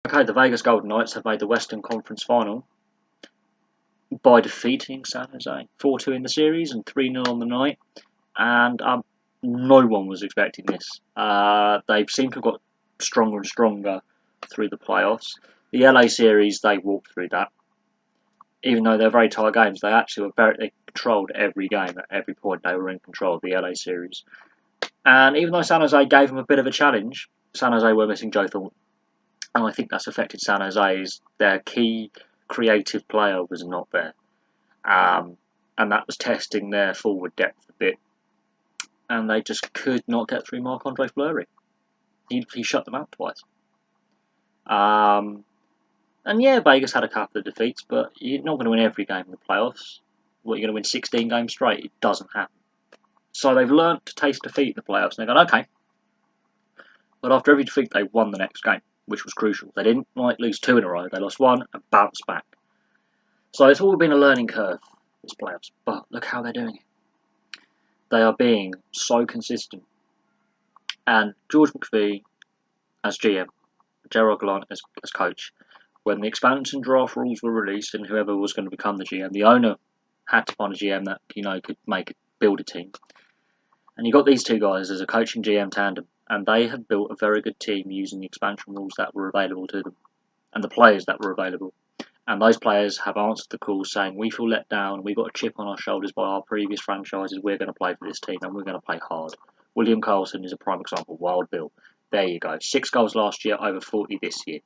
Okay, the Vegas Golden Knights have made the Western Conference Final by defeating San Jose 4-2 in the series and 3-0 on the night, and no one was expecting this. They seem to have got stronger and stronger through the playoffs. The LA series, they walked through that. Even though they're very tight games, they actually they controlled every game at every point. They were in control of the LA series. And even though San Jose gave them a bit of a challenge, San Jose were missing Joe Thornton. And I think that's affected San Jose's. Their key creative player was not there. And that was testing their forward depth a bit. And they just could not get through Marc-Andre Fleury. He shut them out twice. And yeah, Vegas had a couple of defeats, but you're not going to win every game in the playoffs. What, you're going to win 16 games straight? It doesn't happen. So they've learnt to taste defeat in the playoffs, and they've gone, okay. But after every defeat, they won the next game, which was crucial. They didn't lose 2 in a row. They lost 1 and bounced back. So it's all been a learning curve, this playoffs. But look how they're doing it. They are being so consistent. And George McPhee as GM, Gerard Gallant as coach, when the expansion draft rules were released and whoever was going to become the GM, the owner had to find a GM that could build a team. And you got these two guys as a coaching GM tandem, and they have built a very good team using the expansion rules that were available to them and the players that were available. And those players have answered the call saying, we feel let down, we've got a chip on our shoulders by our previous franchises, we're going to play for this team and we're going to play hard. William Karlsson is a prime example. Wild Bill. There you go. 6 goals last year, over 40 this year.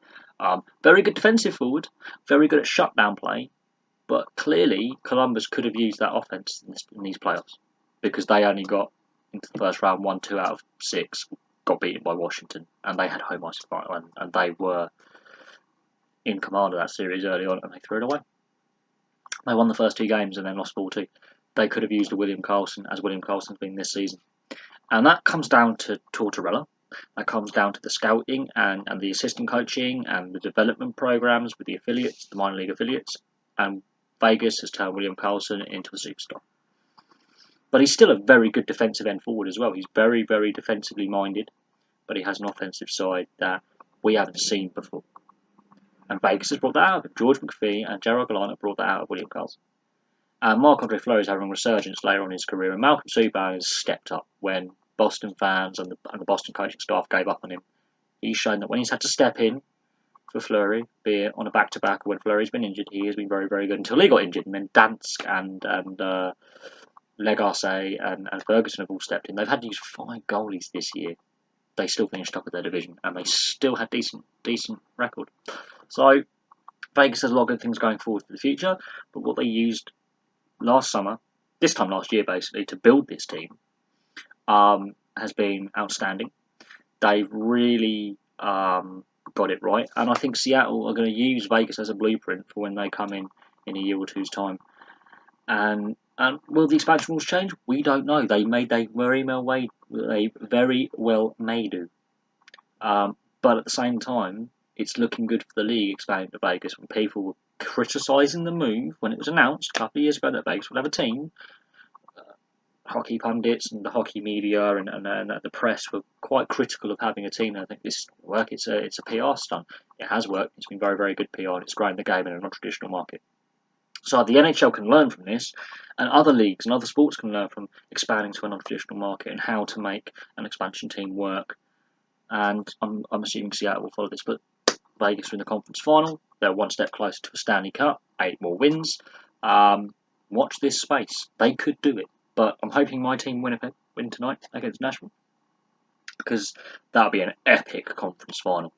Very good defensive forward, very good at shutdown play, but clearly Columbus could have used that offense in these playoffs because they only got into the first round 1-2 out of 6, got beaten by Washington, and they had home ice and they were in command of that series early on, and they threw it away. They won the first 2 games and then lost 4-2. They could have used a William Karlsson, as William Karlsson's been this season. And that comes down to Tortorella. That comes down to the scouting and the assistant coaching and the development programs with the affiliates, the minor league affiliates. And Vegas has turned William Karlsson into a superstar. But he's still a very good defensive end forward as well. He's very, very defensively minded, but he has an offensive side that we haven't seen before. And Vegas has brought that out of him. George McPhee and Gerard Gallant have brought that out of William Karlsson. And Marc-Andre Fleury is having a resurgence later on in his career, and Malcolm Subban has stepped up when Boston fans and the Boston coaching staff gave up on him. He's shown that when he's had to step in for Fleury, be it on a back-to-back or when Fleury's been injured, he has been very, very good until he got injured. And then Dansk and Legarce and Ferguson have all stepped in. They've had to use 5 goalies this year. They still finished top of their division, and they still had decent record. So Vegas has a lot of good things going forward for the future, but what they used last summer, this time last year basically, to build this team has been outstanding. They've really got it right, and I think Seattle are going to use Vegas as a blueprint for when they come in a year or two's time. And will the expansion rules change? We don't know. They very well may do. But at the same time, it's looking good for the league expanding to Vegas. When people were criticising the move when it was announced a couple of years ago that Vegas would have a team, hockey pundits and the hockey media and the press were quite critical of having a team. I think this is not work. It's a PR stunt. It has worked. It's been very, very good PR, and it's growing the game in a non-traditional market. So the NHL can learn from this, and other leagues and other sports can learn from expanding to a non-traditional market and how to make an expansion team work. And I'm assuming Seattle will follow this, but Vegas are in the conference final. They're one step closer to a Stanley Cup, 8 more wins. Watch this space. They could do it, but I'm hoping my team win tonight against Nashville, because that'll be an epic conference final.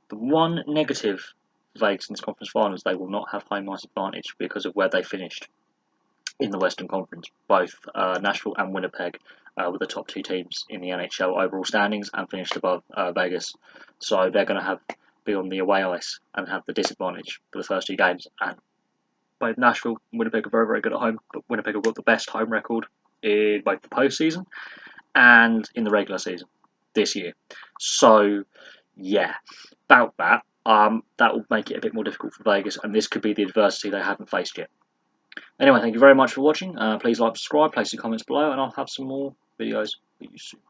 The one negative for Vegas in this conference final is they will not have home ice advantage because of where they finished in the Western Conference. Both Nashville and Winnipeg were the top 2 teams in the NHL overall standings and finished above Vegas. So they're going to be on the away ice and have the disadvantage for the first 2 games. And both Nashville and Winnipeg are very, very good at home, but Winnipeg have got the best home record in both the postseason and in the regular season this year. So, yeah, about that. That will make it a bit more difficult for Vegas, and this could be the adversity they haven't faced yet. Anyway, thank you very much for watching. Please like, subscribe, place your comments below, and I'll have some more videos for you soon.